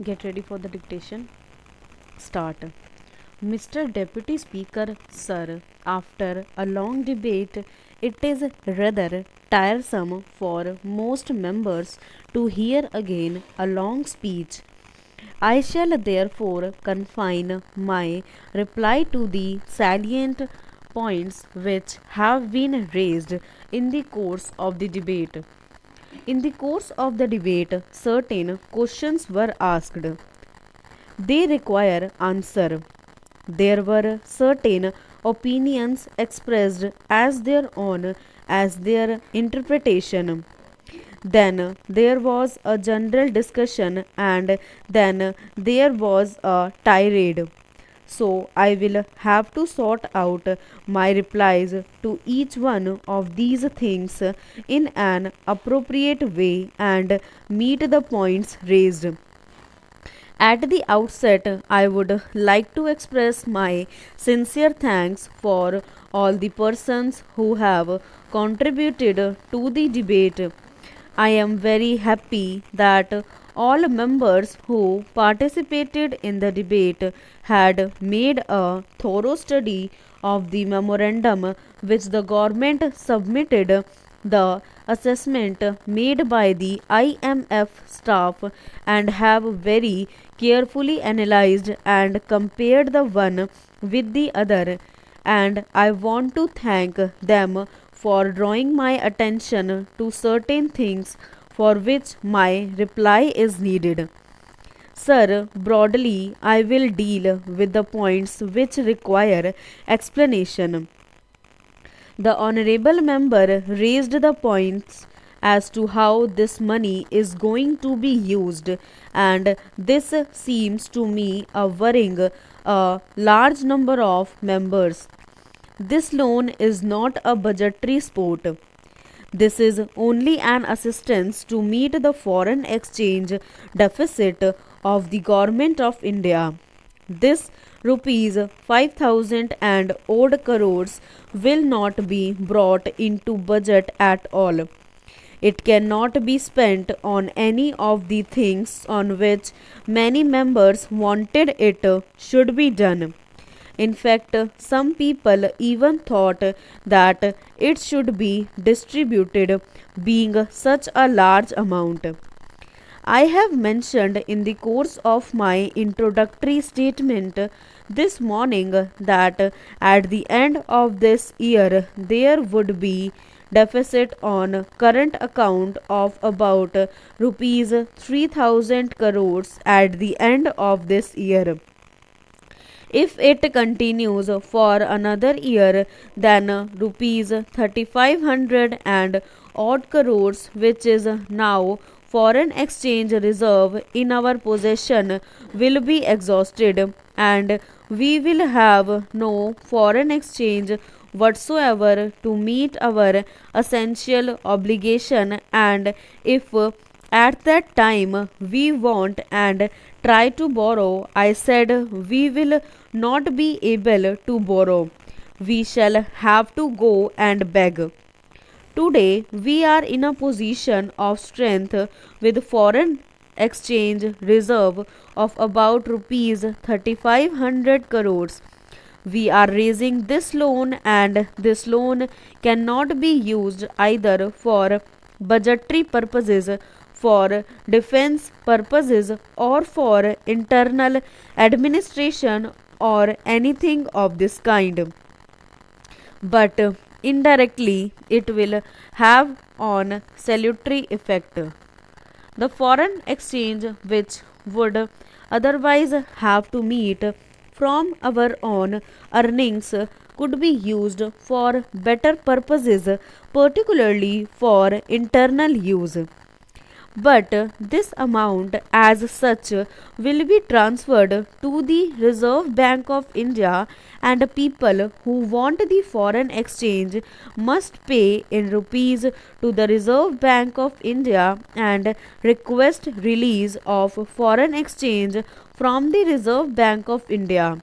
Get ready for the dictation. Start. Mr. Deputy Speaker, sir, after a long debate, it is rather tiresome for most members to hear again a long speech. I shall therefore confine my reply to the salient points which have been raised in the course of the debate. In the course of the debate, certain questions were asked. They require answer. There were certain opinions expressed as their own as their interpretation. Then there was a general discussion, and then there was a tirade. So I will have to sort out my replies to each one of these things in an appropriate way and meet the points raised. At the outset, I would like to express my sincere thanks for all the persons who have contributed to the debate. I am very happy that all members who participated in the debate had made a thorough study of the memorandum which the government submitted, the assessment made by the IMF staff, and have very carefully analyzed and compared the one with the other. And I want to thank them for drawing my attention to certain things for which my reply is needed. Sir, broadly, I will deal with the points which require explanation. The honorable member raised the points as to how this money is going to be used, and this seems to me a worrying a large number of members. This loan is not a budgetary sport. This is only an assistance to meet the foreign exchange deficit of the government of India. This rupees 5,000 and odd crores will not be brought into budget at all. It cannot be spent on any of the things on which many members wanted it should be done. In fact, some people even thought that it should be distributed, being such a large amount. I have mentioned in the course of my introductory statement this morning that at the end of this year there would be deficit on current account of about rupees 3000 crores at the end of this year. If it continues for another year, then rupees 3500 and odd crores, which is now foreign exchange reserve in our possession, will be exhausted, and we will have no foreign exchange whatsoever to meet our essential obligation. And if at that time we want and try to borrow, I said we will not be able to borrow. We shall have to go and beg. Today we are in a position of strength with foreign exchange reserve of about rupees 3500 crores. We are raising this loan, and this loan cannot be used either for budgetary purposes, for defense purposes, or for internal administration or anything of this kind. But indirectly it will have on salutary effect. The foreign exchange which would otherwise have to meet from our own earnings could be used for better purposes, particularly for internal use. But this amount as such will be transferred to the Reserve Bank of India, and people who want the foreign exchange must pay in rupees to the Reserve Bank of India and request release of foreign exchange from the Reserve Bank of India.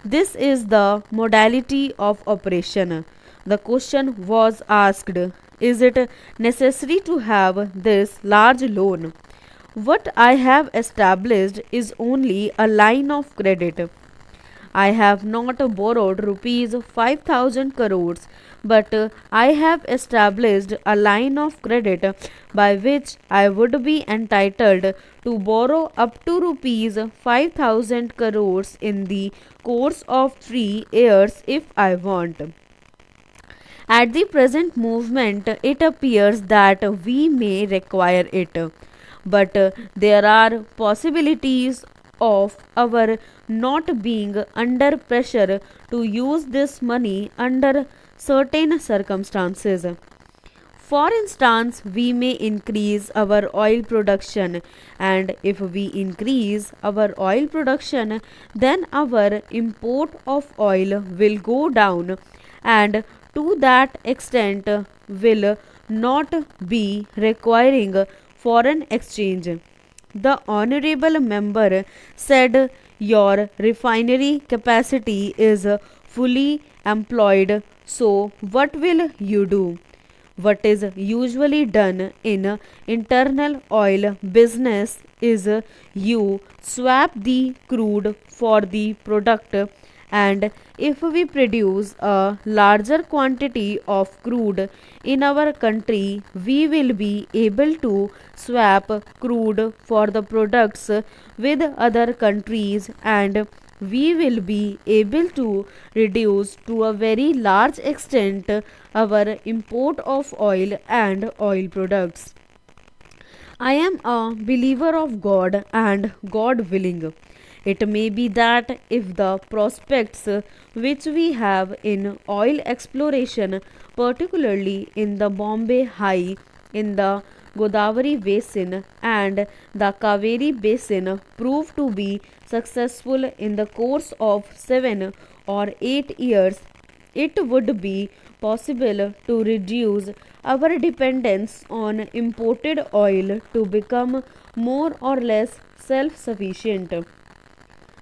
This is the modality of operation. The question was asked, is it necessary to have this large loan? What I have established is only a line of credit. I have not borrowed rupees 5000 crores, but I have established a line of credit by which I would be entitled to borrow up to rupees 5000 crores in the course of 3 years if I want. At the present movement, it appears that we may require it, but there are possibilities of our not being under pressure to use this money under certain circumstances. For instance, we may increase our oil production, and if we increase our oil production, then our import of oil will go down, and to that extent will not be requiring foreign exchange. The honorable member said your refinery capacity is fully employed, so what will you do? What is usually done in internal oil business is you swap the crude for the product, and if we produce a larger quantity of crude in our country, we will be able to swap crude for the products with other countries, and we will be able to reduce to a very large extent our import of oil and oil products. I am a believer of God and God willing. It may be that if the prospects which we have in oil exploration, particularly in the Bombay High, in the Godavari Basin, and the Kaveri Basin, prove to be successful in the course of 7 or 8 years, it would be possible to reduce our dependence on imported oil to become more or less self sufficient.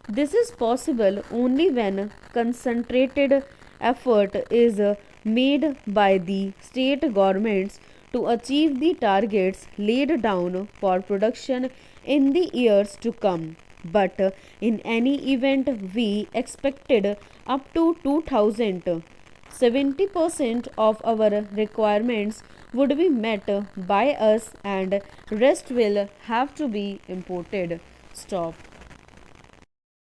This is possible only when concentrated effort is made by the state governments to achieve the targets laid down for production in the years to come. But in any event, we expected up to 2000. 70% of our requirements would be met by us, and rest will have to be imported. Stop.